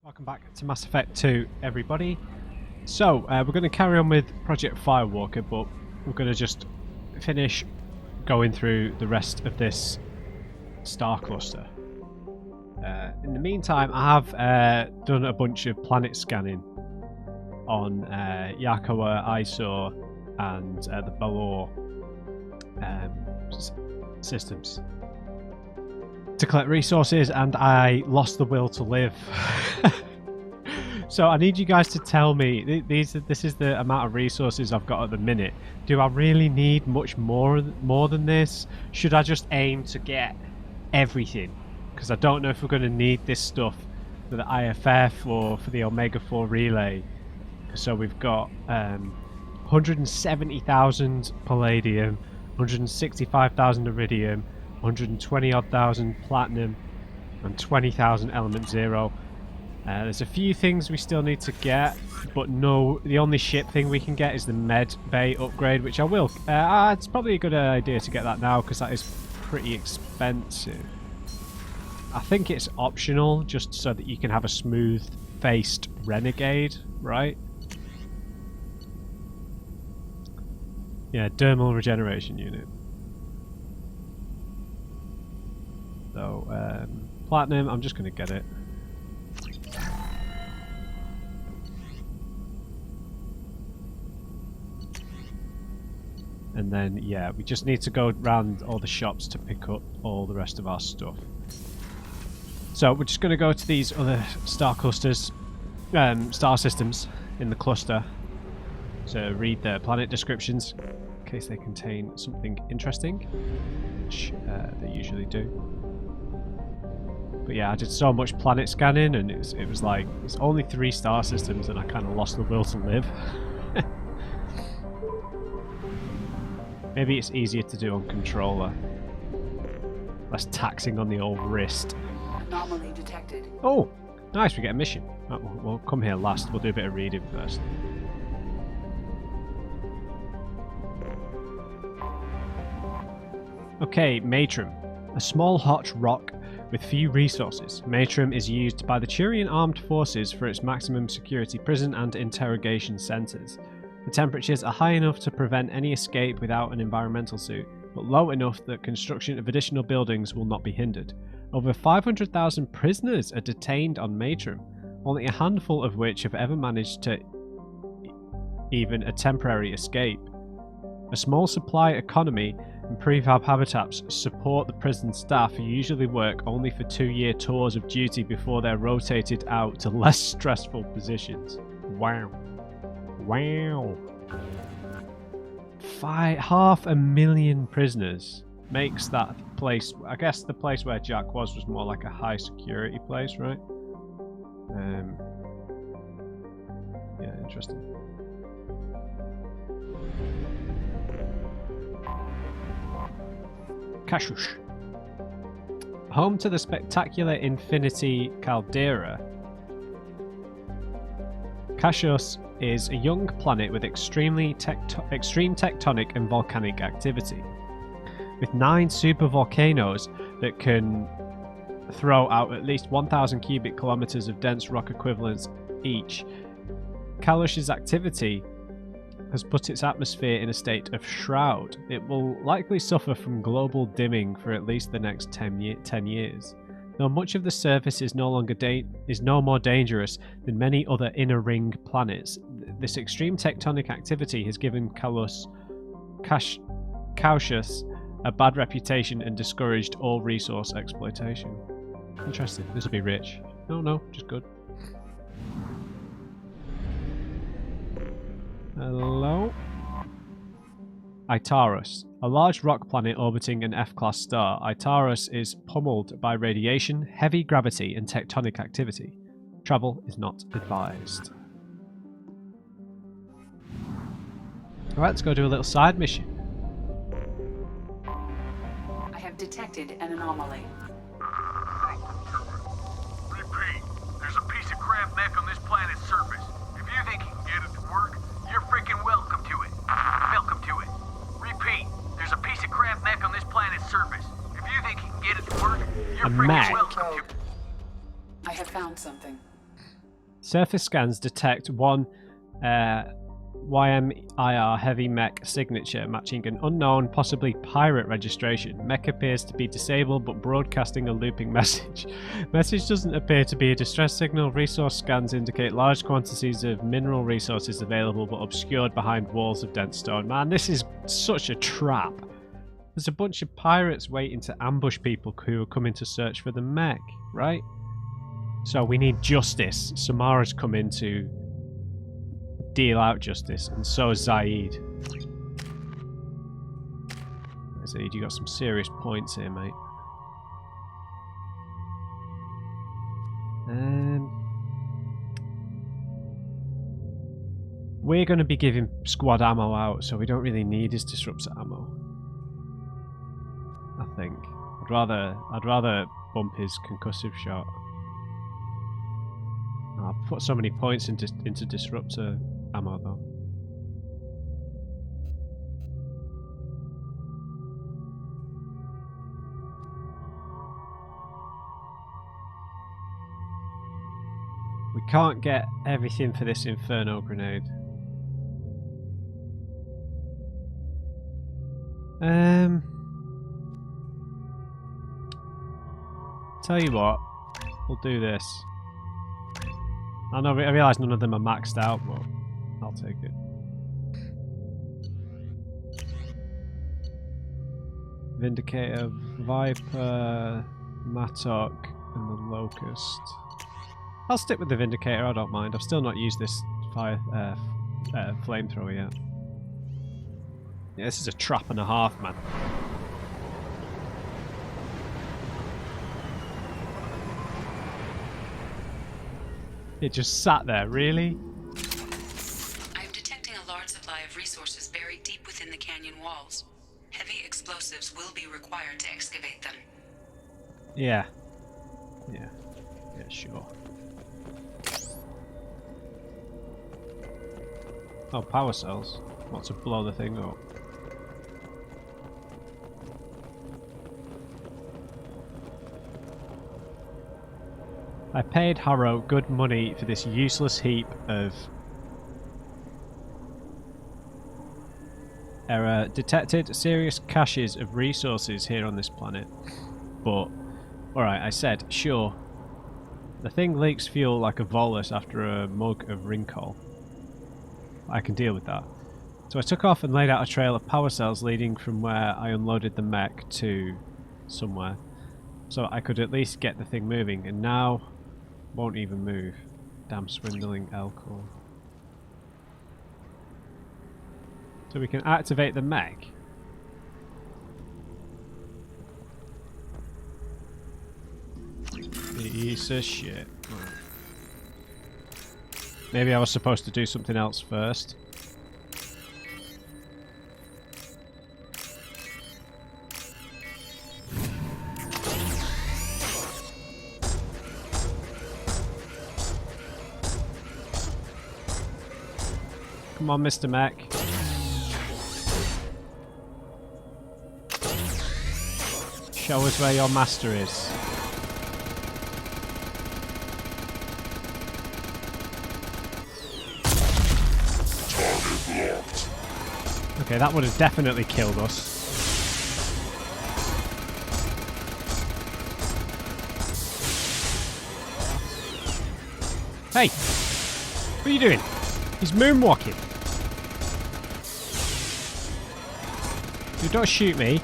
Welcome back to Mass Effect 2, everybody. So, we're going to carry on with Project Firewalker, but we're going to just finish going through the rest of this star cluster. In the meantime, I have done a bunch of planet scanning on Yakawa, Isor, and the Balor systems to collect resources, and I lost the will to live. So I need you guys to tell me, this is the amount of resources I've got at the minute. Do I really need much more than this? Should I just aim to get everything? Because I don't know if we're going to need this stuff for the IFF or for the Omega 4 relay. So we've got 170,000 palladium, 165,000 iridium, 120 odd thousand platinum, and 20,000 element 0. There's a few things we still need to get, but no, the only ship thing we can get is the med bay upgrade, which I will. It's probably a good idea to get that now because that is pretty expensive. I think it's optional just so that you can have a smooth faced renegade, right? Yeah, dermal regeneration unit. So, platinum, I'm just going to get it. And then, yeah, we just need to go around all the shops to pick up all the rest of our stuff. So, we're just going to go to these other star clusters, star systems in the cluster to read the planet descriptions in case they contain something interesting, which they usually do. But yeah, I did so much planet scanning, and it was like, it's only 3 star systems, and I kind of lost the will to live. Maybe it's easier to do on controller. Less taxing on the old wrist. Anomaly detected. Oh, nice, we get a mission. Right, we'll come here last, we'll do a bit of reading first. Okay, Matrim. A small hot rock with few resources, Matrim is used by the Turian armed forces for its maximum security prison and interrogation centres. The temperatures are high enough to prevent any escape without an environmental suit, but low enough that construction of additional buildings will not be hindered. Over 500,000 prisoners are detained on Matrim, only a handful of which have ever managed to even a temporary escape. A small supply economy and prefab habitats support the prison staff, who usually work only for 2-year tours of duty before they're rotated out to less stressful positions. Wow. Wow. 500,000 prisoners makes that place, I guess the place where Jack was more like a high security place, right? Yeah, interesting. Kashush. Home to the spectacular Infinity Caldera, Kashush is a young planet with extreme tectonic and volcanic activity. With 9 supervolcanoes that can throw out at least 1,000 cubic kilometers of dense rock equivalents each, Kashush's activity has put its atmosphere in a state of shroud. It will likely suffer from global dimming for at least the next 10 years. Though much of the surface is no more dangerous than many other inner ring planets, this extreme tectonic activity has given Kashush a bad reputation and discouraged all resource exploitation. Interesting. This will be rich. No, just good. Hello? Itaros. A large rock planet orbiting an F-class star, Itaros is pummeled by radiation, heavy gravity, and tectonic activity. Travel is not advised. Alright, let's go do a little side mission. I have detected an anomaly. Repeat, there's a piece of crap mech on this planet's surface. If you think you can get it to work, you're freaking welcome to it. Welcome to it. Repeat, there's a piece of crap mech on this planet's surface. If you think you can get it to work, you're freaking welcome to it. I have found something. Surface scans detect one YMIR heavy mech signature matching an unknown, possibly pirate registration. Mech appears to be disabled but broadcasting a looping message. Message doesn't appear to be a distress signal. Resource scans indicate large quantities of mineral resources available but obscured behind walls of dense stone. Man, this is such a trap. There's a bunch of pirates waiting to ambush people who are coming to search for the mech, right? So we need justice. Samara's come in to deal out justice, and so is Zaid. Zaid, you got some serious points here, mate. We're going to be giving squad ammo out, so we don't really need his disruptor ammo. I think. I'd rather bump his concussive shot. I'll put so many points into disruptor ammo though. We can't get everything for this Inferno grenade. Tell you what, we'll do this. I realise none of them are maxed out, but I'll take it. Vindicator, Viper, Mattock, and the Locust. I'll stick with the Vindicator, I don't mind. I've still not used this flamethrower yet. Yeah, this is a trap and a half, man. It just sat there, really? I'm detecting a large supply of resources buried deep within the canyon walls. Heavy explosives will be required to excavate them. Yeah, sure. Oh, power cells. Want to blow the thing up. I paid Harrow good money for this useless heap of error. Detected serious caches of resources here on this planet. But, alright, I said, sure. The thing leaks fuel like a Volus after a mug of Rincol. I can deal with that. So I took off and laid out a trail of power cells leading from where I unloaded the mech to somewhere. So I could at least get the thing moving, and now won't even move. Damn swindling Elcor. So we can activate the mech. Piece of shit. Right. Maybe I was supposed to do something else first. Come on, Mr. Mech. Show us where your master is. Okay, that would have definitely killed us. Hey! What are you doing? He's moonwalking. You don't shoot me.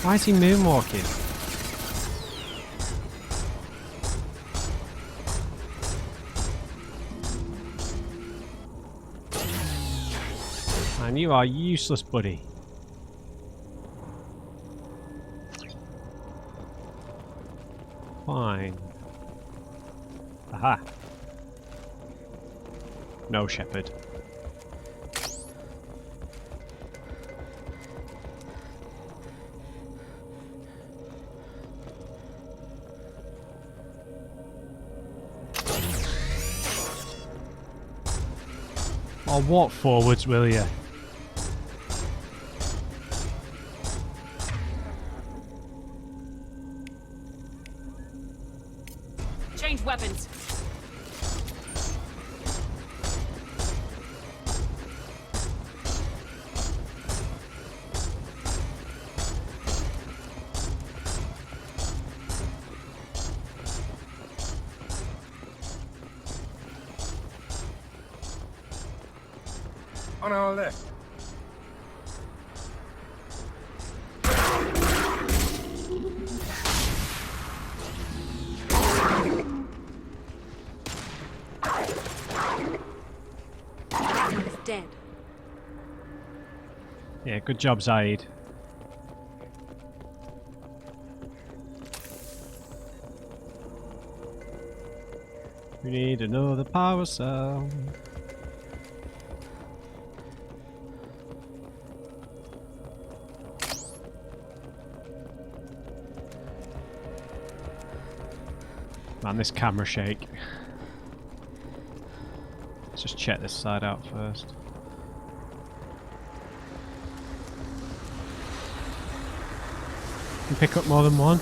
Why is he moonwalking? Man, you are useless, buddy. Fine. Aha. No, Shepard. I'll walk forwards, will you? Exchange weapons. On our left. He's dead. Yeah, good job, Zaid. We need another power cell. Man, this camera shake. Let's just check this side out first. Can pick up more than one.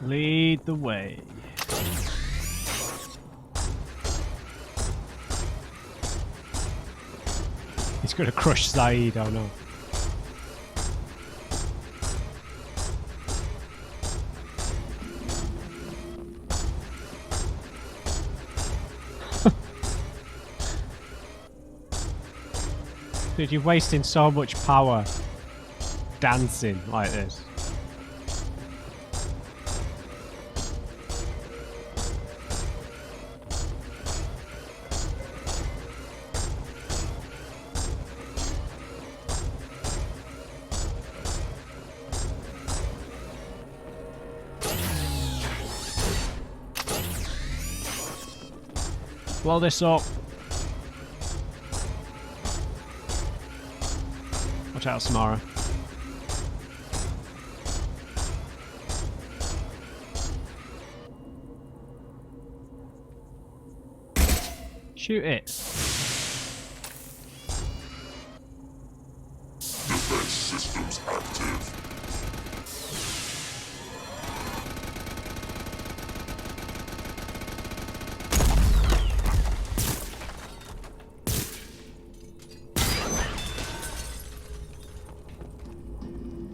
Lead the way. He's gonna crush Zaid, oh no. Dude, you're wasting so much power dancing like this. Blow this up. Watch out, Samara. Shoot it. Defense systems active.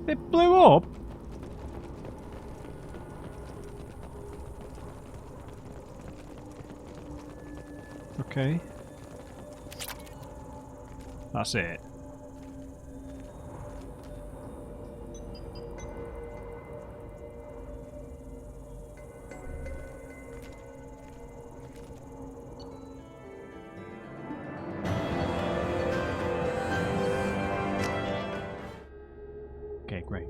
It blew up? Okay. That's it. Okay, great.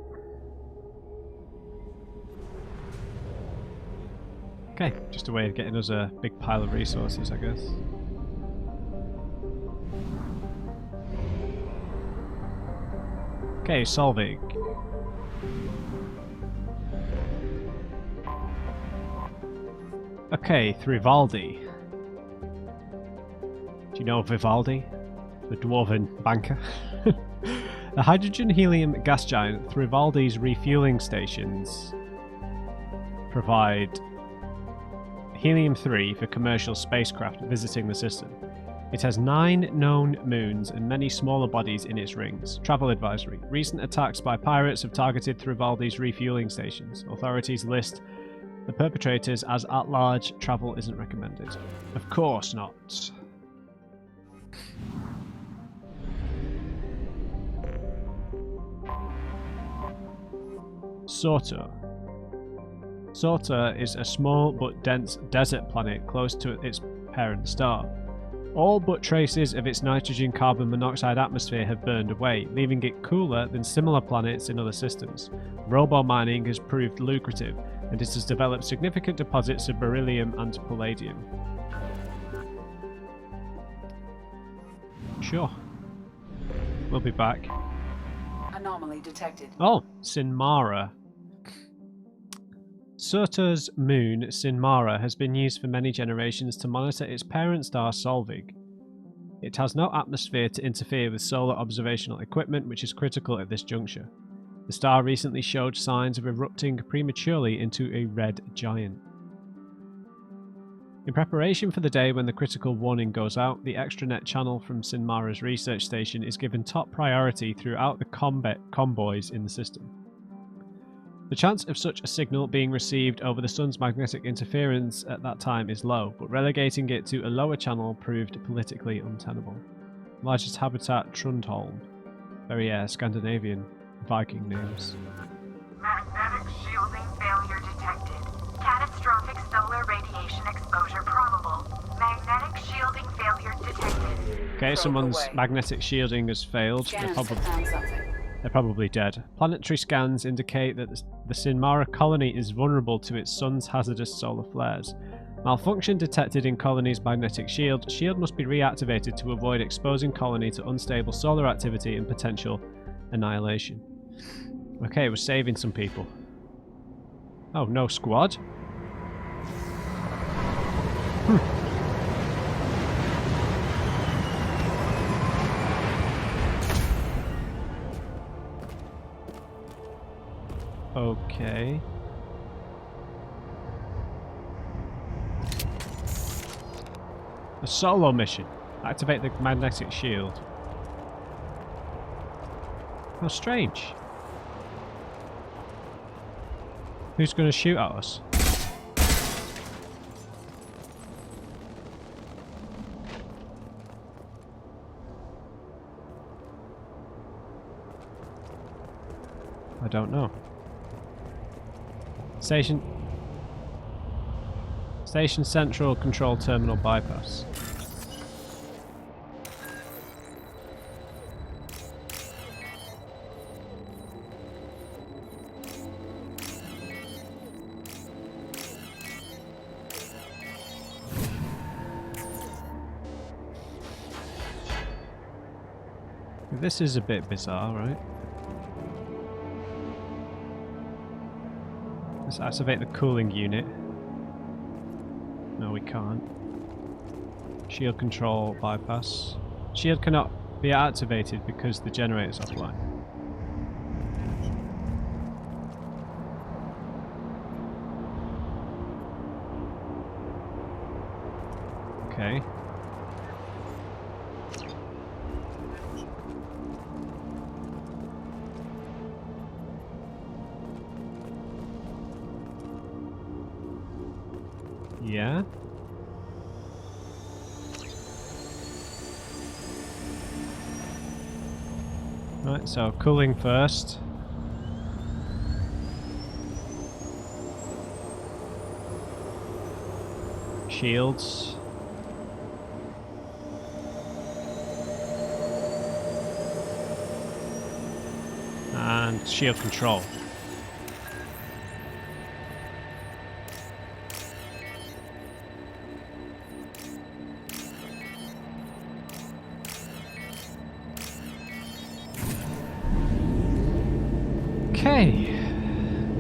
Okay, just a way of getting us a big pile of resources, I guess. Okay, solving. Okay, Vivaldi. Do you know Vivaldi? The dwarven banker? The hydrogen-helium gas giant Vivaldi's refueling stations provide helium-3 for commercial spacecraft visiting the system. It has 9 known moons and many smaller bodies in its rings. Travel advisory. Recent attacks by pirates have targeted Vivaldi's refueling stations. Authorities list the perpetrators as at large. Travel isn't recommended. Of course not. Sorta. Sorta is a small but dense desert planet close to its parent star. All but traces of its nitrogen carbon monoxide atmosphere have burned away, leaving it cooler than similar planets in other systems. Robo-mining has proved lucrative, and it has developed significant deposits of beryllium and palladium. Sure. We'll be back. Anomaly detected. Oh, Sinmara. Surtur's moon, Sinmara, has been used for many generations to monitor its parent star Solvig. It has no atmosphere to interfere with solar observational equipment, which is critical at this juncture. The star recently showed signs of erupting prematurely into a red giant. In preparation for the day when the critical warning goes out, the extranet channel from Sinmara's research station is given top priority throughout the combat convoys in the system. The chance of such a signal being received over the sun's magnetic interference at that time is low, but relegating it to a lower channel proved politically untenable. Largest habitat Trundholm. Very Scandinavian Viking names. Magnetic shielding failure detected. Catastrophic solar radiation exposure probable. Magnetic shielding failure detected. Okay, someone's magnetic shielding has failed. They're probably dead. Planetary scans indicate that the Sinmara colony is vulnerable to its sun's hazardous solar flares. Malfunction detected in colony's magnetic shield. Shield must be reactivated to avoid exposing colony to unstable solar activity and potential annihilation. Okay, we're saving some people. Oh, no squad? Okay. A solo mission. Activate the magnetic shield. How strange. Who's going to shoot at us? I don't know. Station Central Control Terminal bypass. This is a bit bizarre, right? Let's activate the cooling unit. No, we can't. Shield control bypass. Shield cannot be activated because the generator's offline. Okay. Yeah. Right, so cooling first. Shields. And shield control. Okay,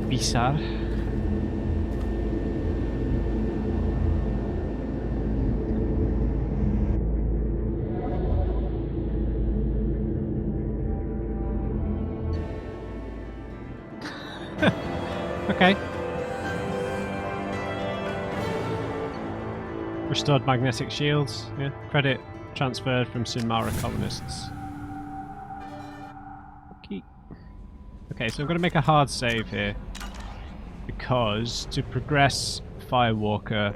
bizarre. Okay. Restored magnetic shields. Yeah. Credit transferred from Sinmara colonists. Okay, so I'm going to make a hard save here, because to progress Firewalker,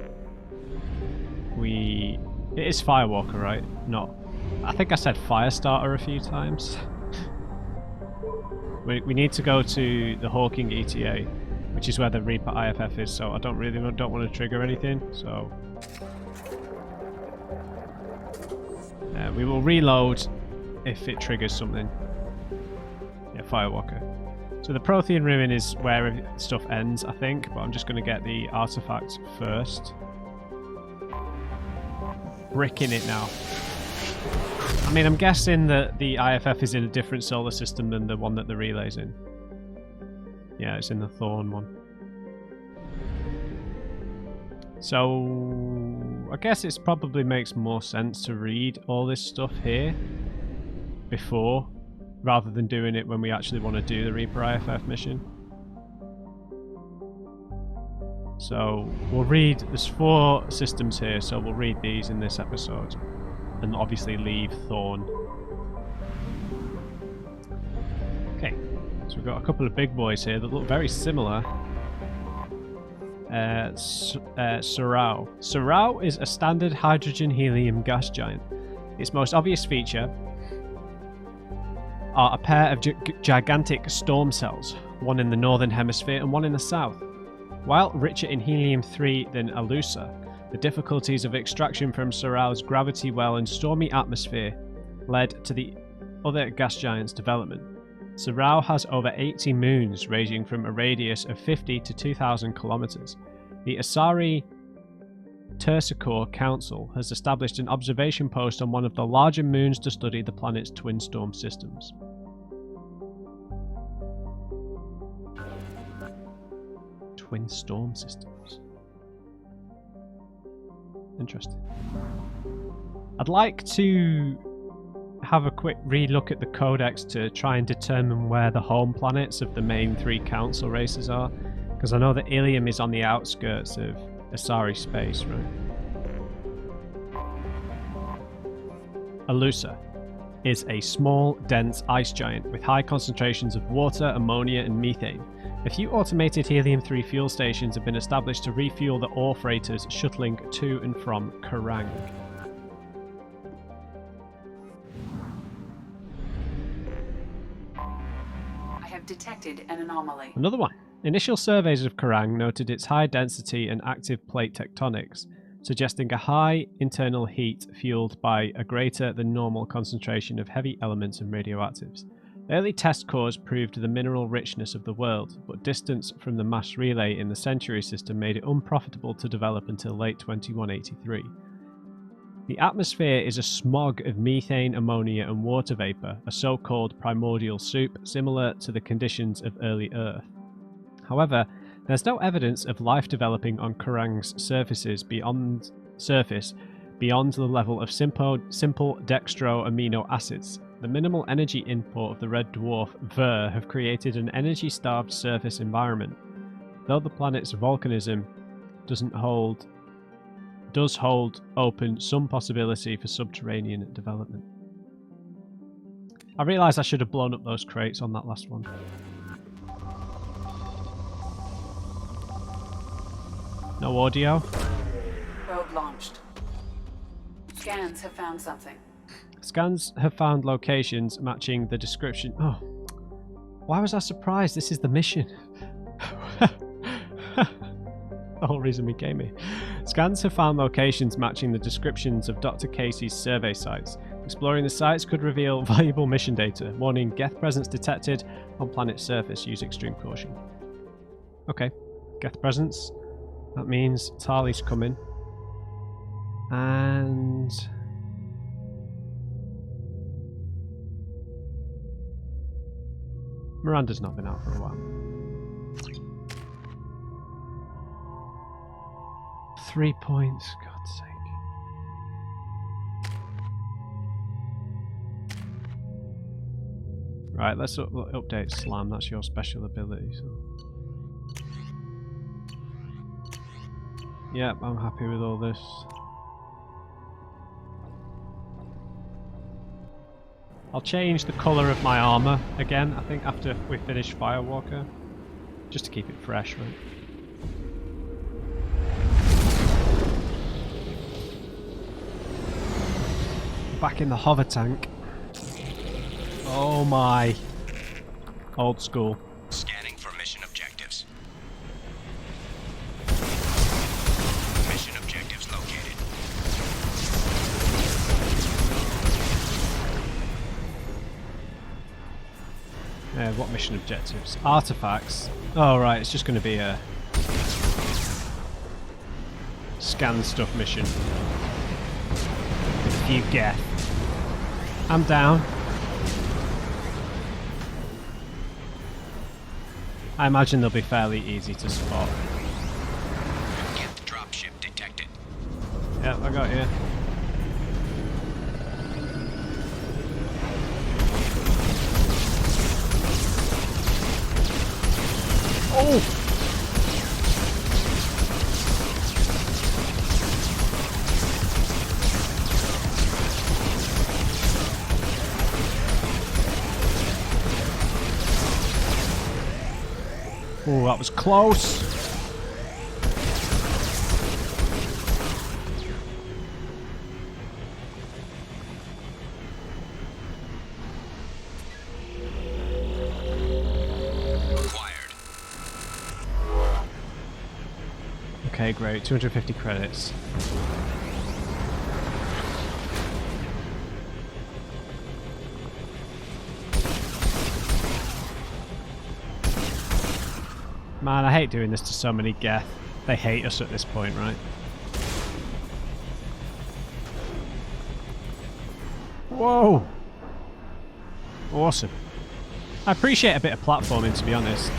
it is Firewalker, right? Not, I think I said Firestarter a few times. we need to go to the Hawking ETA, which is where the Reaper IFF is, so I don't want to trigger anything, so we will reload if it triggers something. Yeah, Firewalker. So the Prothean ruin is where stuff ends, I think, but I'm just going to get the artifact first. Bricking it now. I mean, I'm guessing that the IFF is in a different solar system than the one that the relay's in. Yeah, it's in the Thorn one. So I guess it probably makes more sense to read all this stuff here before, rather than doing it when we actually want to do the Reaper IFF mission. So we'll read, there's 4 systems here, so we'll read these in this episode. And obviously leave Thorn. Okay, so we've got a couple of big boys here that look very similar. Sorau. Sorau is a standard hydrogen-helium gas giant. Its most obvious feature are a pair of gigantic storm cells, one in the northern hemisphere and one in the south. While richer in helium-3 than Alusa, the difficulties of extraction from Sorau's gravity well and stormy atmosphere led to the other gas giant's development. Sorau has over 80 moons, ranging from a radius of 50 to 2,000 kilometers. The Asari Tersicore Council has established an observation post on one of the larger moons to study the planet's twin storm systems. Twin storm systems. Interesting. I'd like to have a quick relook at the codex to try and determine where the home planets of the main 3 council races are, because I know that Ilium is on the outskirts of Asari space, right? Alusa is a small, dense ice giant with high concentrations of water, ammonia and methane. A few automated helium-3 fuel stations have been established to refuel the ore freighters shuttling to and from Kerrang. I have detected an anomaly. Another one. Initial surveys of Kerrang noted its high density and active plate tectonics, suggesting a high internal heat fueled by a greater than normal concentration of heavy elements and radioactives. Early test cores proved the mineral richness of the world, but distance from the mass relay in the Century system made it unprofitable to develop until late 2183. The atmosphere is a smog of methane, ammonia and water vapor, a so-called primordial soup similar to the conditions of early Earth. However, there's no evidence of life developing on Kerrang's surface beyond the level of simple dextro amino acids. The minimal energy import of the red dwarf Ver have created an energy-starved surface environment, though the planet's volcanism does hold open some possibility for subterranean development. I realise I should have blown up those crates on that last one. No audio? Probe launched. Scans have found something. Scans have found locations matching the description. Oh, why was I surprised? This is the mission. The whole reason we came here. Scans have found locations matching the descriptions of Dr. Casey's survey sites. Exploring the sites could reveal valuable mission data. Warning, Geth presence detected on planet surface. Use extreme caution. Okay, Geth presence. That means Tali's coming. And Miranda's not been out for a while. 3 points, God's sake. Right, let's update Slam, that's your special ability. So. Yep, I'm happy with all this. I'll change the colour of my armour again, I think, after we finish Firewalker. Just to keep it fresh, right? Back in the hover tank. Oh my. Old school. Scanning for mission objectives. Mission objectives located. What mission objectives? Artifacts. Oh right, it's just going to be a scan stuff mission. With a few Geth. I'm down. I imagine they'll be fairly easy to spot. Geth dropship detected. Yep, I got you. Oh! Oh, that was close. Okay, great. 250 credits. Man, I hate doing this to so many Geth. They hate us at this point, right? Whoa! Awesome. I appreciate a bit of platforming, to be honest.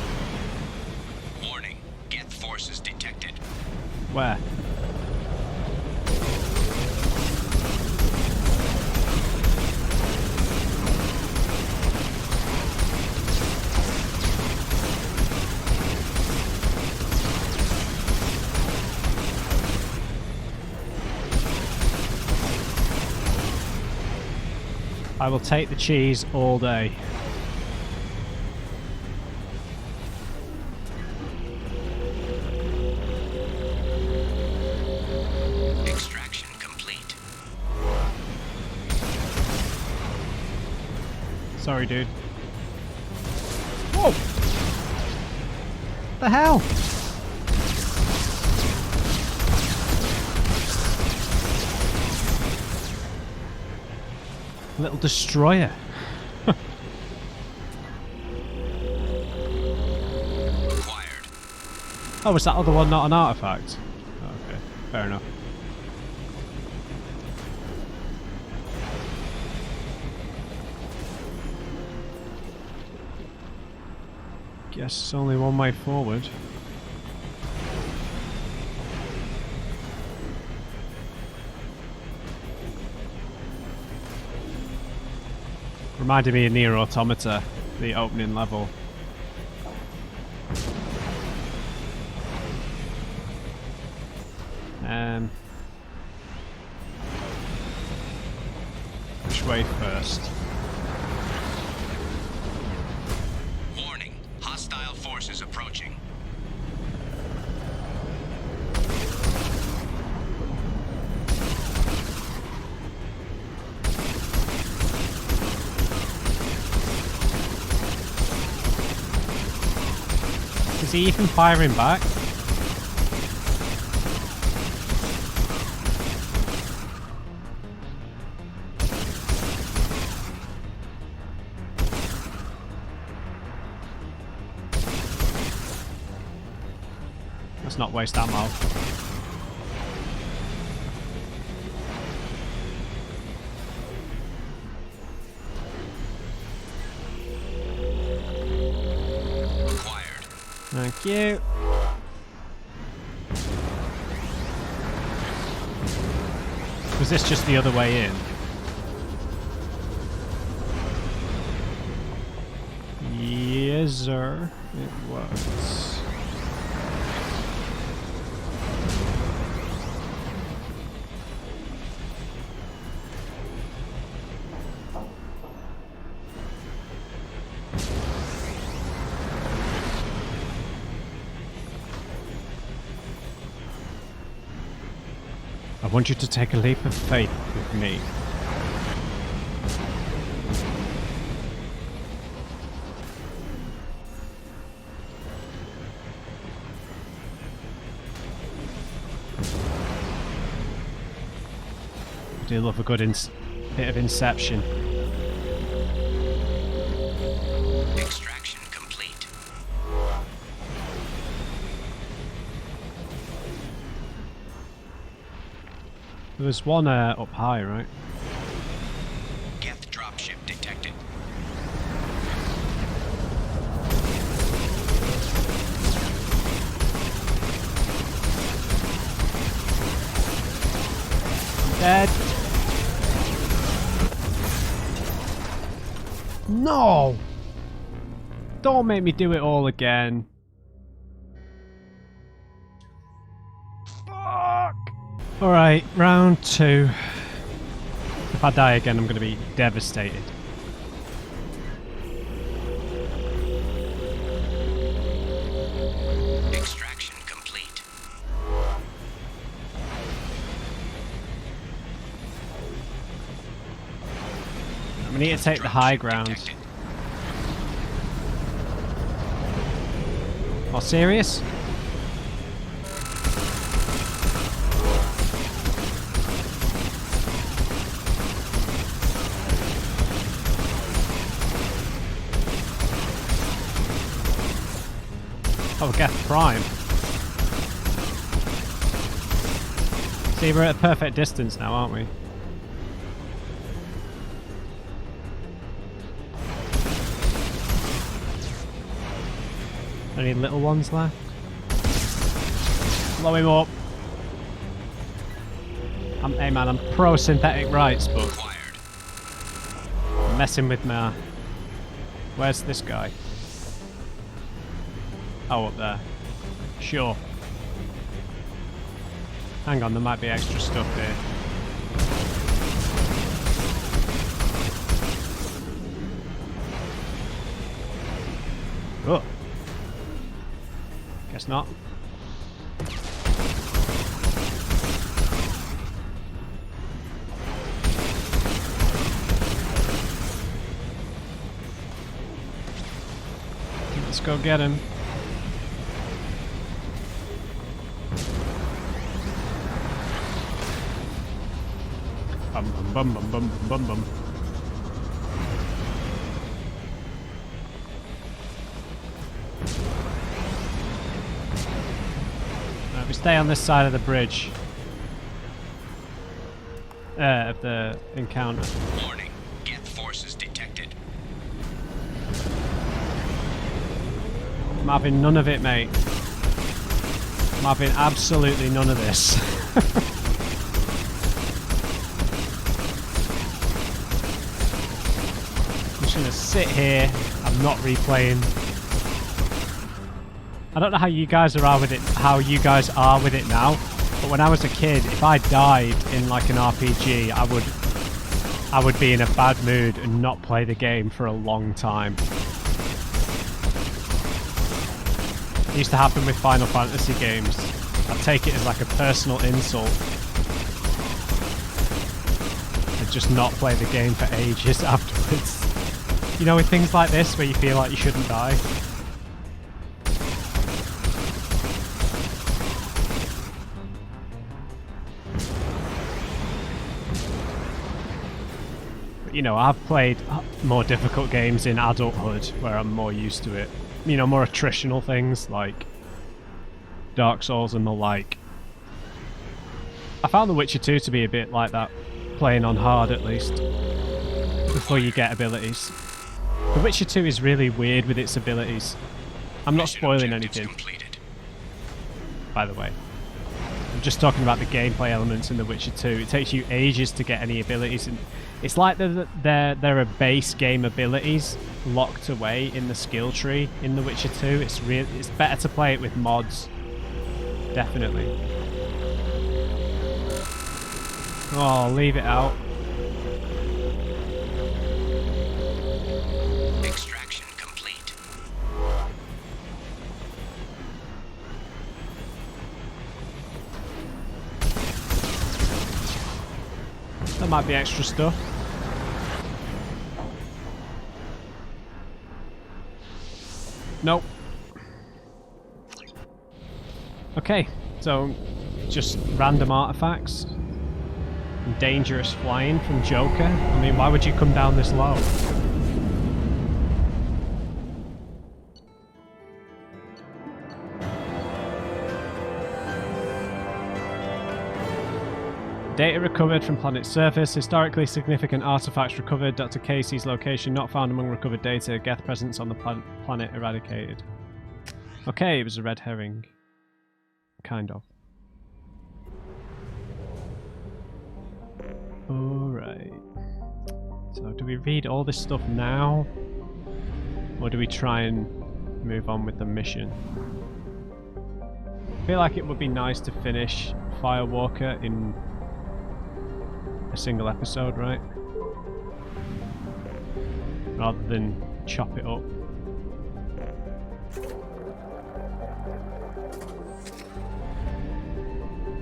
Warning. Geth forces detected. Where? I will take the cheese all day. Extraction complete. Sorry, dude. Whoa! The hell? Little destroyer. Acquired. Oh, was that other one not an artifact? Oh, okay, fair enough. Guess it's only one way forward. Reminded me of Nier Automata, the opening level. Which way first? Warning. Hostile forces approaching. Is he even firing back? Let's not waste ammo. Thank you. Was this just the other way in? Yes, sir. It was. I want you to take a leap of faith with me. I do love a good bit of Inception. Extraction complete. There was one up high, right? Geth dropship detected. Dead. No! Don't make me do it all again. Fuck! Alright, round 2. If I die again, I'm going to be devastated. Extraction complete. We need to take the high ground. Detected. Oh, serious? Oh, Geth Prime. See, we're at a perfect distance now, aren't we? Any little ones left? Blow him up. Hey man, I'm pro synthetic rights, but Acquired. I'm messing with my... Where's this guy? Oh, up there. Sure. Hang on, there might be extra stuff here. Oh. Guess not. Let's go get him. Bum bum bum bum bum bum bum. We stay on this side of the bridge. Of the encounter. Warning. Geth forces detected. I'm having none of it, mate. I'm having absolutely none of this. I'm just gonna sit here. I'm not replaying. I don't know how you guys are with it. How you guys are with it now? But when I was a kid, if I died in like an RPG, I would be in a bad mood and not play the game for a long time. It used to happen with Final Fantasy games. I'd take it as like a personal insult. I'd just not play the game for ages afterwards. You know, with things like this where you feel like you shouldn't die. You know, I've played more difficult games in adulthood where I'm more used to it. You know, more attritional things like Dark Souls and the like. I found The Witcher 2 to be a bit like that, playing on hard at least, before you get abilities. The Witcher 2 is really weird with its abilities. I'm not spoiling anything, Completed. by the way. I'm just talking about the gameplay elements in The Witcher 2. It takes you ages to get any abilities, and it's like there are base game abilities locked away in the skill tree in The Witcher 2. It's better to play it with mods, definitely. Oh, I'll leave it out. Extraction complete. There might be extra stuff. Nope. Okay, so just random artifacts. And dangerous flying from Joker. I mean, why would you come down this low? Data recovered from planet's surface. Historically significant artifacts recovered. Dr. Casey's location not found among recovered data. Geth presence on the planet eradicated. Okay, it was a red herring. Kind of. we read all this stuff now? Or do we try and move on with the mission? I feel like it would be nice to finish Firewalker in a single episode, right? Rather than chop it up.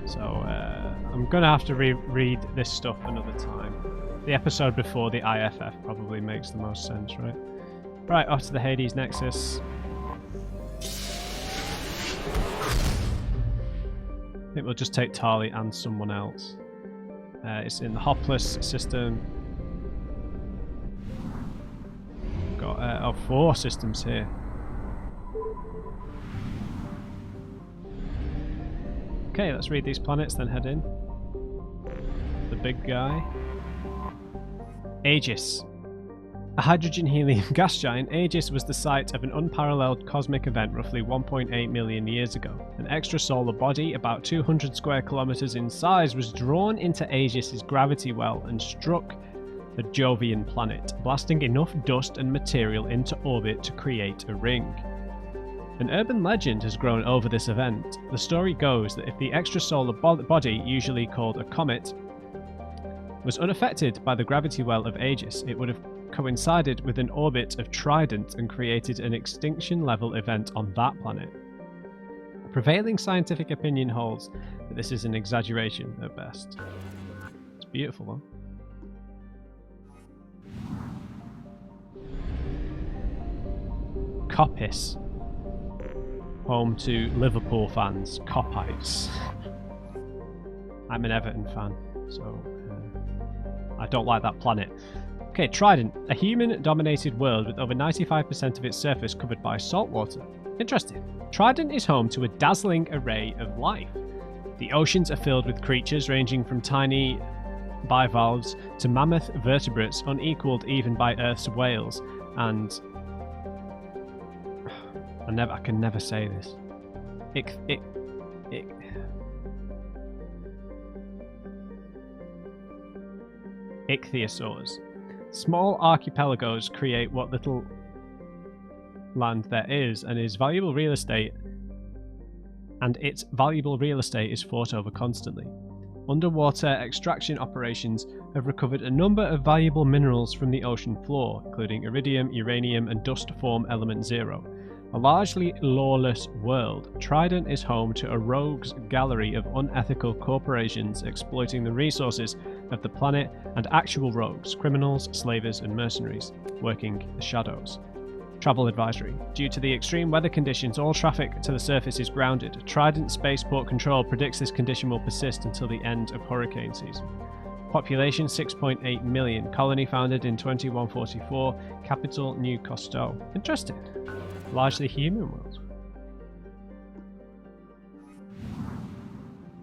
So, I'm gonna have to read this stuff another time. The episode before the IFF probably makes the most sense, right? Right, off to the Hades Nexus. It will just take Tali and someone else. It's in the Hopless system. Got 4 systems here. Okay, let's read these planets, then head in. The big guy. Aegis. A hydrogen-helium gas giant, Aegis was the site of an unparalleled cosmic event roughly 1.8 million years ago. An extrasolar body, about 200 square kilometers in size, was drawn into Aegis's gravity well and struck the Jovian planet, blasting enough dust and material into orbit to create a ring. An urban legend has grown over this event. The story goes that if the extrasolar body, usually called a comet, was unaffected by the gravity well of Aegis, it would have coincided with an orbit of Trident and created an extinction-level event on that planet. Prevailing scientific opinion holds that this is an exaggeration at best. It's beautiful, though. Coppice. Home to Liverpool fans. Coppites. I'm an Everton fan, so I don't like that planet. Okay, Trident. A human-dominated world with over 95% of its surface covered by saltwater. Interesting. Trident is home to a dazzling array of life. The oceans are filled with creatures ranging from tiny bivalves to mammoth vertebrates unequaled even by Earth's whales, and I can never say this. Ichthyosaurs. Small archipelagos create what little land there is, and its valuable real estate is fought over constantly. Underwater extraction operations have recovered a number of valuable minerals from the ocean floor, including iridium, uranium, and dust form element 0. A largely lawless world, Trident is home to a rogues gallery of unethical corporations exploiting the resources of the planet and actual rogues, criminals, slavers, and mercenaries, working the shadows. Travel advisory. Due to the extreme weather conditions, all traffic to the surface is grounded. Trident Spaceport Control predicts this condition will persist until the end of hurricane season. Population 6.8 million. Colony founded in 2144. Capital New Costo. Interesting. Largely human world.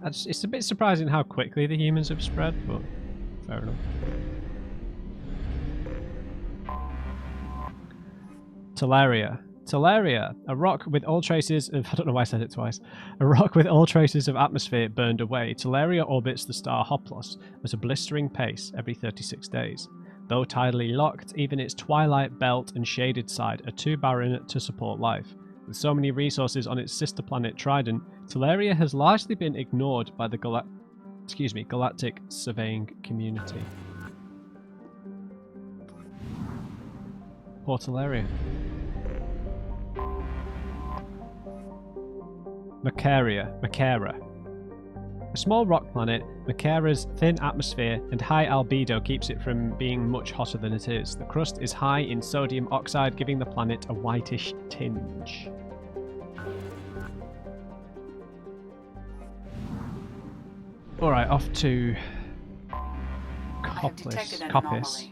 It's a bit surprising how quickly the humans have spread, but fair enough. Teleria. Teleria, a rock with all traces of... I don't know why I said it twice. A rock with all traces of atmosphere burned away. Teleria orbits the star Hoplos at a blistering pace every 36 days. Though tidally locked, even its twilight belt and shaded side are too barren to support life. With so many resources on its sister planet Trident, Teleria has largely been ignored by the galactic surveying community. Poor Teleria. Makara. A small rock planet, Makara's thin atmosphere and high albedo keeps it from being much hotter than it is. The crust is high in sodium oxide, giving the planet a whitish tinge. Alright, off to Coppice.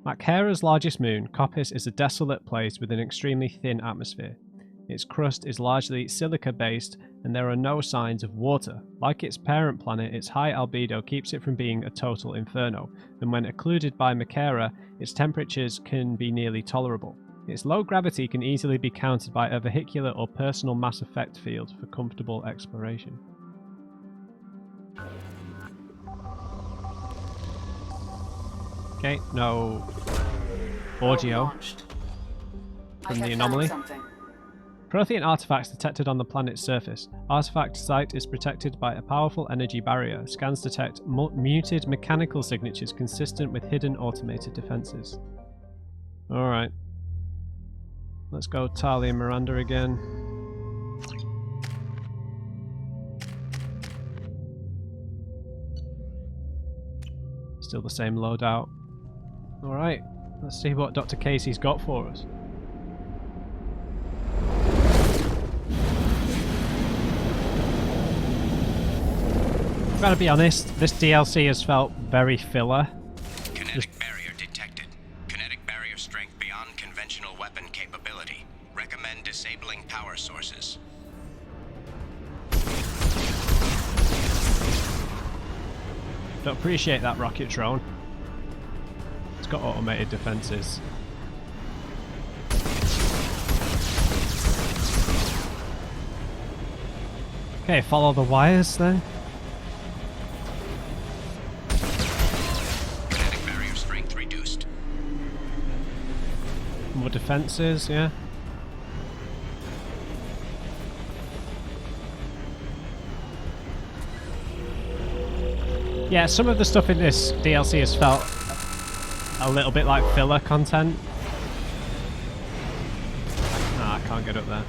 Makara's largest moon, Coppice, is a desolate place with an extremely thin atmosphere. Its crust is largely silica-based, and there are no signs of water. Like its parent planet, its high albedo keeps it from being a total inferno, and when occluded by Makara, its temperatures can be nearly tolerable. Its low gravity can easily be countered by a vehicular or personal mass effect field for comfortable exploration. Okay, no audio from the anomaly. Prothean artifacts detected on the planet's surface. Artifact site is protected by a powerful energy barrier. Scans detect muted mechanical signatures consistent with hidden automated defenses. Alright. Let's go Tali and Miranda again. Still the same loadout. Alright, let's see what Dr. Casey's got for us. Gotta be honest, this DLC has felt very filler. Kinetic barrier detected. Kinetic barrier strength beyond conventional weapon capability. Recommend disabling power sources. Don't appreciate that rocket drone. It's got automated defenses. Okay, follow the wires then. Kinetic barrier strength reduced. More defenses, yeah. Yeah, some of the stuff in this DLC has felt a little bit like filler content. Ah, I can't get up there.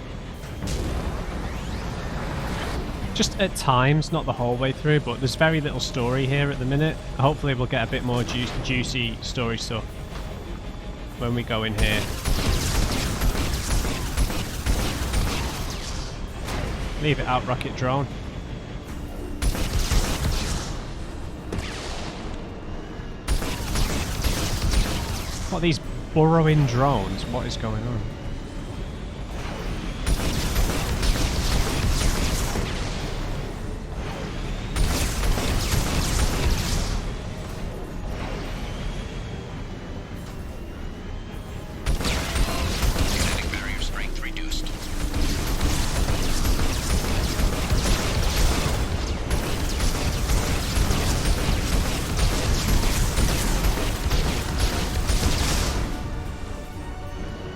Just at times, not the whole way through, but there's very little story here at the minute. Hopefully we'll get a bit more juicy story stuff when we go in here. Leave it out, rocket drone. What are these burrowing drones? What is going on? Kinetic barrier strength reduced.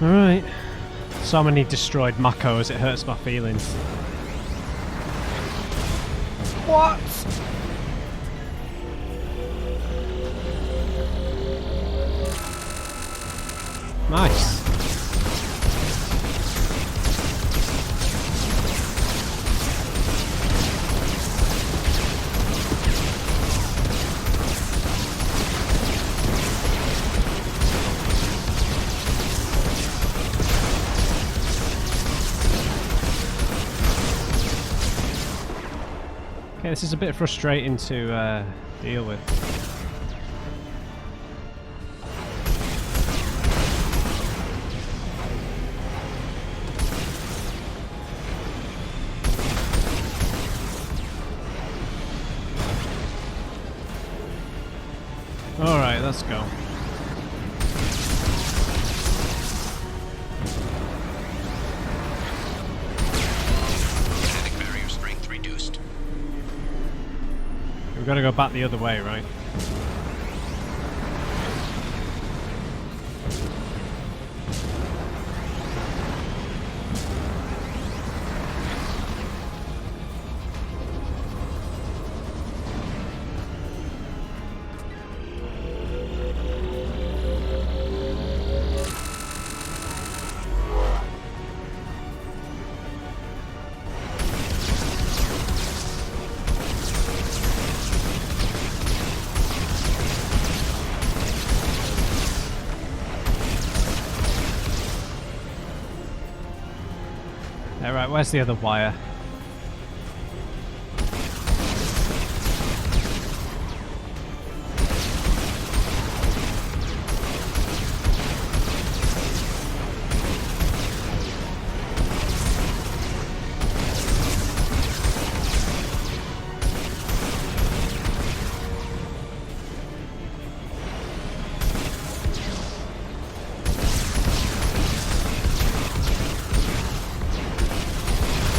Alright. So many destroyed Makos, it hurts my feelings. What? Nice. Okay, this is a bit frustrating to deal with. Alright, let's go. Kinetic barrier strength reduced. We've got to go back the other way, right? Alright, where's the other wire?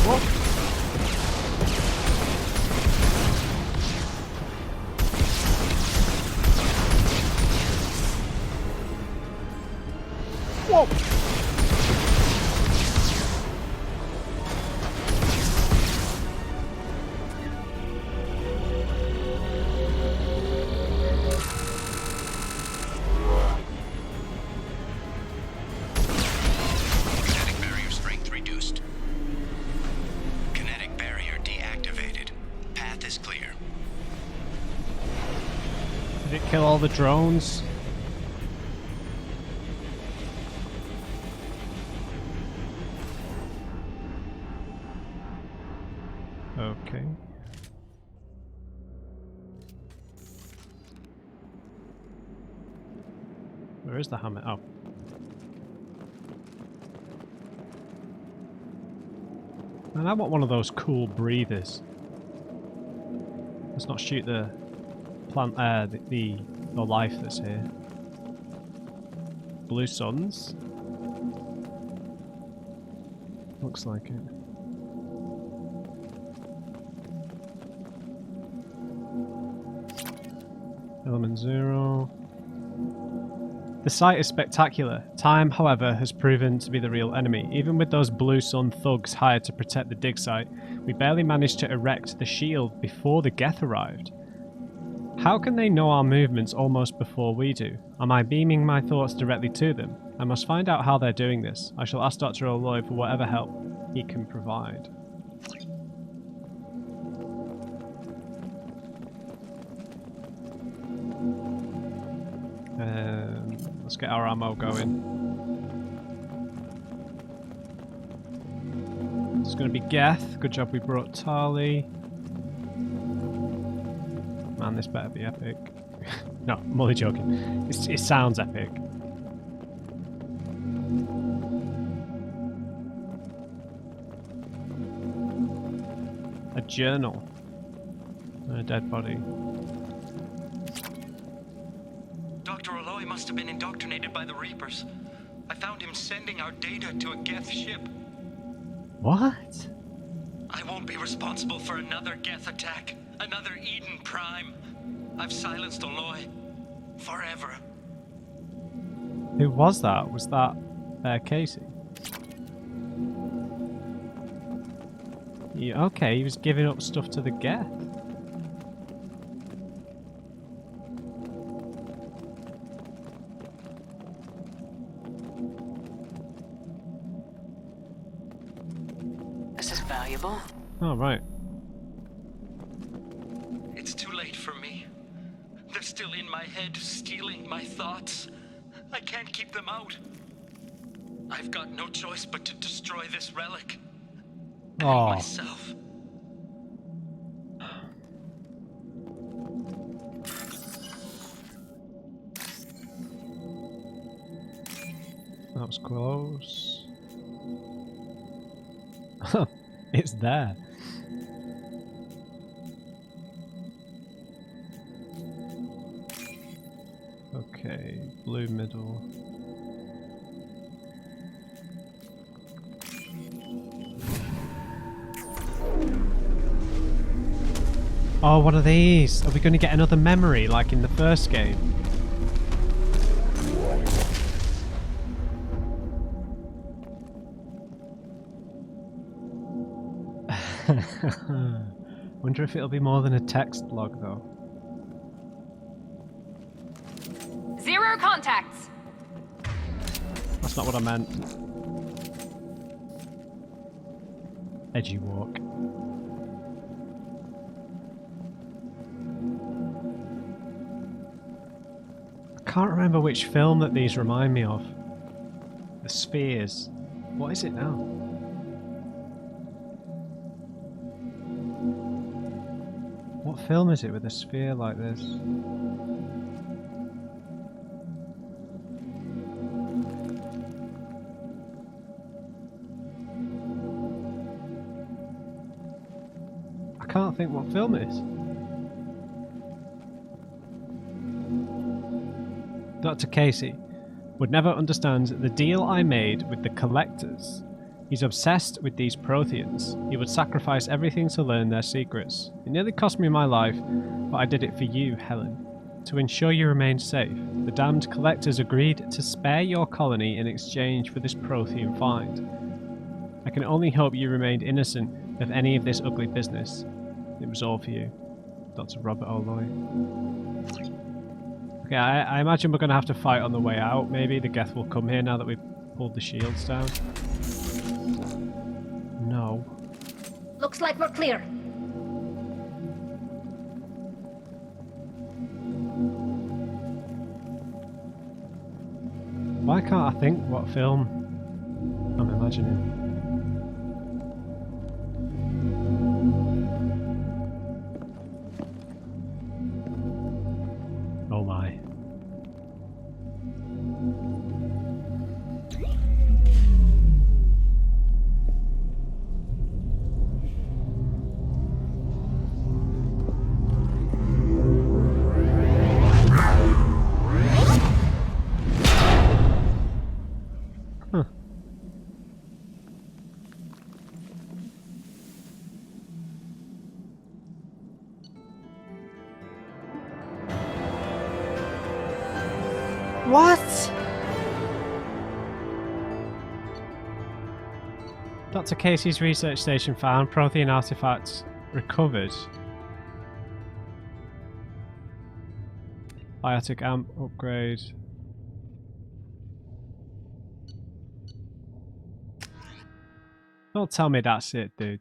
Whoa. kill all the drones. Okay. Where is the hammer? Oh. And I want one of those cool breathers. Let's not shoot the plant, the life that's here. Blue suns. Looks like it. Element 0. The site is spectacular. Time, however, has proven to be the real enemy. Even with those Blue Sun thugs hired to protect the dig site, we barely managed to erect the shield before the Geth arrived. How can they know our movements almost before we do? Am I beaming my thoughts directly to them? I must find out how they're doing this. I shall ask Dr. O'Loy for whatever help he can provide. Let's get our ammo going. It's going to be Geth. Good job we brought Tali. Man, this better be epic. No, I'm only joking. It sounds epic. A journal. And a dead body. Dr. O'Loy must have been indoctrinated by the Reapers. I found him sending our data to a Geth ship. What? I won't be responsible for another Geth attack. Another Eden Prime. I've silenced O'Loy. Forever. Who was that? Was that Casey? Okay, he was giving up stuff to the Geth. This is valuable. Oh, right. It's too late for me. They're still in my head, stealing my thoughts. I can't keep them out. I've got no choice but to destroy this relic. And myself. That was close. It's there. Okay, blue middle. Oh, what are these? Are we going to get another memory like in the first game? Wonder if it'll be more than a text log though. 0 contacts. That's not what I meant. Edgy walk. I can't remember which film that these remind me of. The Spheres. What is it now? What film is it with a sphere like this? I can't think what film it is. Dr. Casey would never understand the deal I made with the collectors. He's obsessed with these Protheans. He would sacrifice everything to learn their secrets. It nearly cost me my life, but I did it for you, Helen. To ensure you remained safe, the damned collectors agreed to spare your colony in exchange for this Prothean find. I can only hope you remained innocent of any of this ugly business. It was all for you. Dr. Robert O'Loy. Okay, I imagine we're going to have to fight on the way out. Maybe the Geth will come here now that we've pulled the shields down. No. Looks like we're clear. Why can't I think what film I'm imagining? Oh my. Huh. What? Dr. Casey's research station found Prothean artifacts recovered. Biotic amp upgrade. Don't tell me that's it, dude.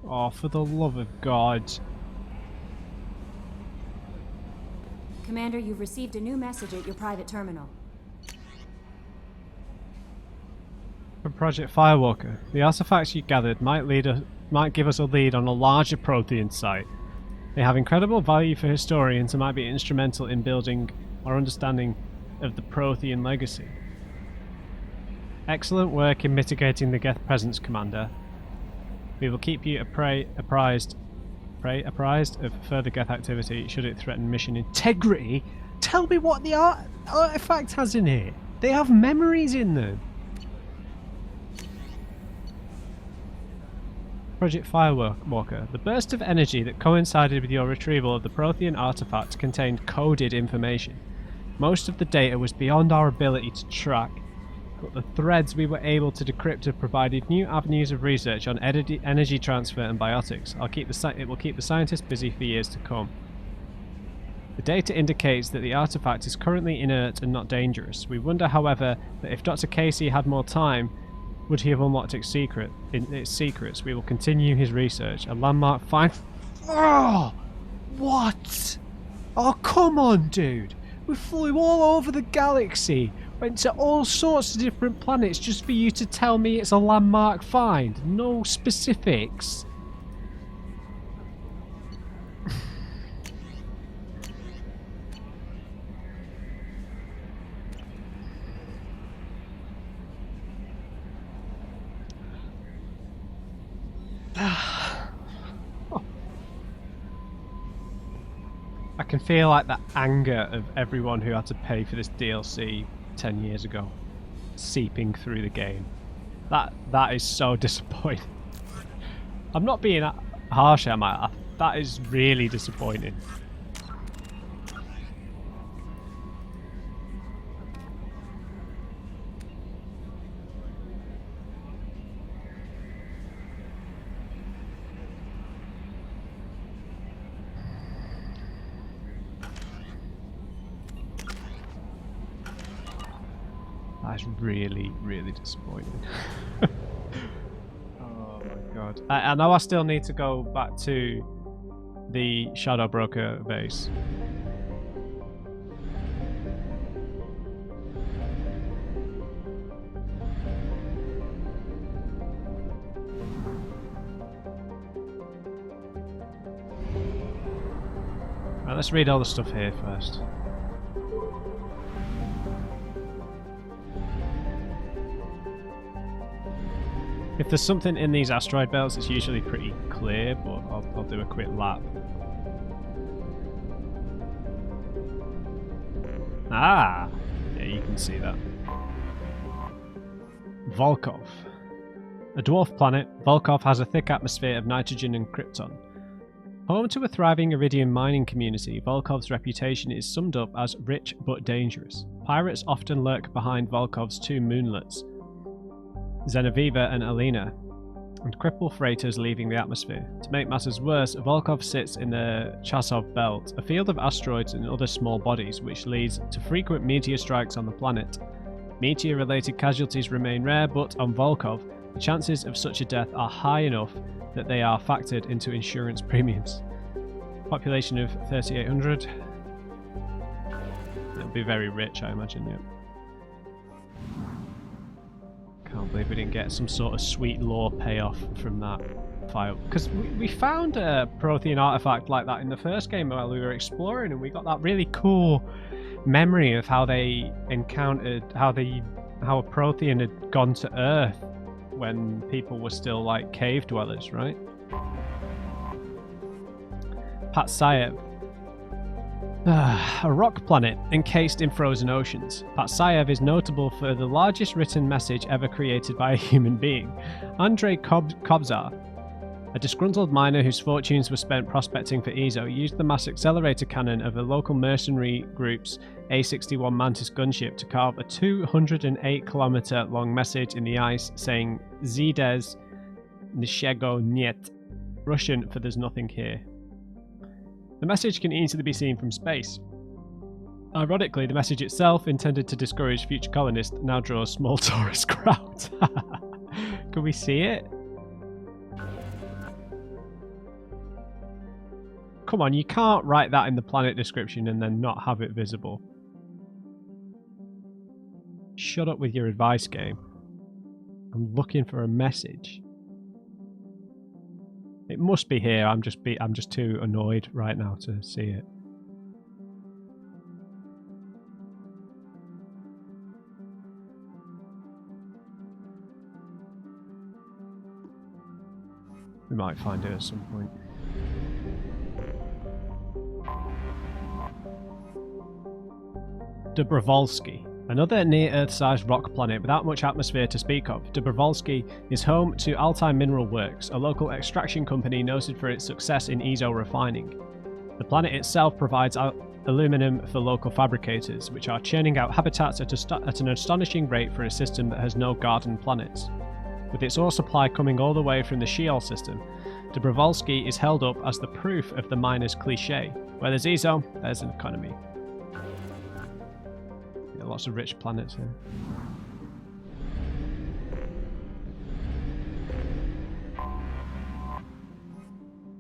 Oh, for the love of God. Commander, you've received a new message at your private terminal. From Project Firewalker, the artifacts you gathered might give us a lead on a larger Prothean site. They have incredible value for historians and might be instrumental in building our understanding of the Prothean legacy. Excellent work in mitigating the Geth presence, Commander. We will keep you apprised of further Geth activity should it threaten mission integrity. Tell me what the artifact has in it. They have memories in them. Project Firewalker. The burst of energy that coincided with your retrieval of the Prothean artifact contained coded information. Most of the data was beyond our ability to track, but the threads we were able to decrypt have provided new avenues of research on energy transfer and biotics. It will keep the scientists busy for years to come. The data indicates that the artifact is currently inert and not dangerous. We wonder, however, that if Dr. Casey had more time, would he have unlocked its secrets? We will continue his research. A landmark find. Oh, what? Oh, come on, dude. We flew all over the galaxy, went to all sorts of different planets just for you to tell me it's a landmark find. No specifics. I can feel like the anger of everyone who had to pay for this DLC 10 years ago seeping through the game. That is so disappointing. I'm not being harsh, am I? That is really disappointing. That's really, really disappointing. Oh my god. I know I still need to go back to the Shadow Broker base. Right, let's read all the stuff here first. If there's something in these asteroid belts, it's usually pretty clear, but I'll do a quick lap. Ah! Yeah, you can see that. Volkov. A dwarf planet, Volkov has a thick atmosphere of nitrogen and krypton. Home to a thriving iridium mining community, Volkov's reputation is summed up as rich but dangerous. Pirates often lurk behind Volkov's two moonlets, Zenoviva and Alina, and cripple freighters leaving the atmosphere. To make matters worse, Volkov sits in the Chasov Belt, a field of asteroids and other small bodies, which leads to frequent meteor strikes on the planet. Meteor-related casualties remain rare, but on Volkov, the chances of such a death are high enough that they are factored into insurance premiums. Population of 3,800. be very rich, I imagine, yeah. Can't believe we didn't get some sort of sweet lore payoff from that file. Because we found a Prothean artifact like that in the first game while we were exploring, and we got that really cool memory of how they encountered, how a Prothean had gone to Earth when people were still like cave dwellers, right? Patsayev. A rock planet encased in frozen oceans. Patsayev is notable for the largest written message ever created by a human being. Andrei Kobzar, a disgruntled miner whose fortunes were spent prospecting for Ezo, used the mass accelerator cannon of a local mercenary group's A-61 Mantis gunship to carve a 208-kilometer long message in the ice saying Zdes Nishego Niet, Russian for there's nothing here. The message can easily be seen from space. Ironically, the message itself, intended to discourage future colonists, now draws small tourist crowds. Can we see it? Come on, you can't write that in the planet description and then not have it visible. Shut up with your advice game. I'm looking for a message. It must be here. I'm just too annoyed right now to see it. We might find it at some point. Dobrovolsky. Another near-Earth-sized rock planet without much atmosphere to speak of, Dobrovolsky is home to Altai Mineral Works, a local extraction company noted for its success in Ezo refining. The planet itself provides aluminum for local fabricators, which are churning out habitats at an astonishing rate for a system that has no garden planets. With its ore supply coming all the way from the Sheol system, Dobrovolsky is held up as the proof of the miner's cliché. Where there's Ezo, there's an economy. Lots of rich planets here.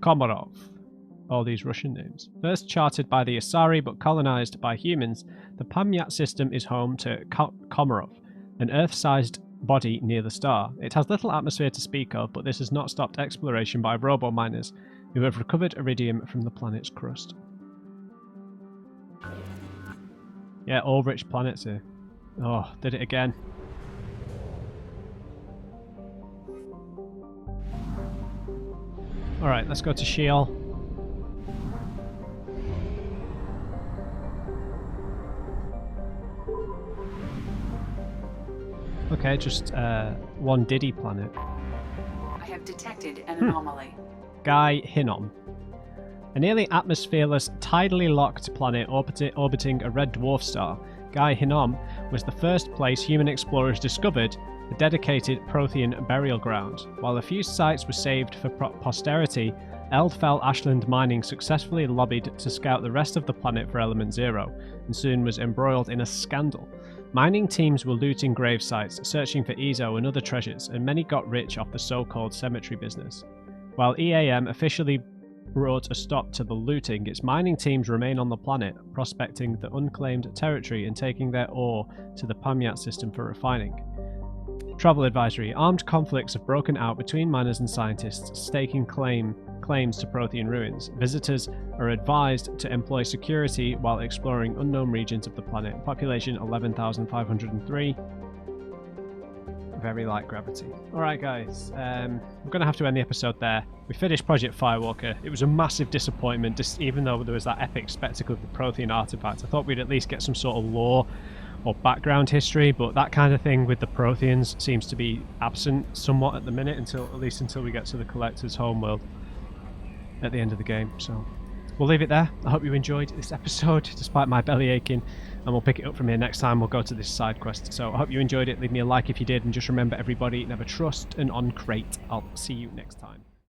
Komarov. All these Russian names. First charted by the Asari but colonized by humans, the Pamyat system is home to Komarov, an Earth-sized body near the star. It has little atmosphere to speak of, but this has not stopped exploration by robo-miners who have recovered iridium from the planet's crust. Yeah, all rich planets here. Oh, did it again. Alright, let's go to Sheol. Okay, just one Diddy planet. I have detected an anomaly. Guy Hinnom. A nearly atmosphereless, tidally locked planet orbiting a red dwarf star, Guy Hinnom was the first place human explorers discovered a dedicated Prothean burial ground. While a few sites were saved for posterity, Eldfell Ashland Mining successfully lobbied to scout the rest of the planet for Element Zero, and soon was embroiled in a scandal. Mining teams were looting grave sites, searching for Ezo and other treasures, and many got rich off the so-called cemetery business. While EAM officially brought a stop to the looting, its mining teams remain on the planet, prospecting the unclaimed territory and taking their ore to the Pamyat system for refining. Travel advisory. Armed conflicts have broken out between miners and scientists, staking claims to Prothean ruins. Visitors are advised to employ security while exploring unknown regions of the planet. Population 11,503. Very light gravity. Alright guys, I'm going to have to end the episode there. We finished Project Firewalker. It was a massive disappointment, just even though there was that epic spectacle of the Prothean artifact. I thought we'd at least get some sort of lore or background history, but that kind of thing with the Protheans seems to be absent somewhat at the minute, at least until we get to the Collector's homeworld at the end of the game. So we'll leave it there. I hope you enjoyed this episode, despite my belly aching, and we'll pick it up from here next time. We'll go to this side quest. So I hope you enjoyed it. Leave me a like if you did, and just remember, everybody, never trust an on-crate. I'll see you next time.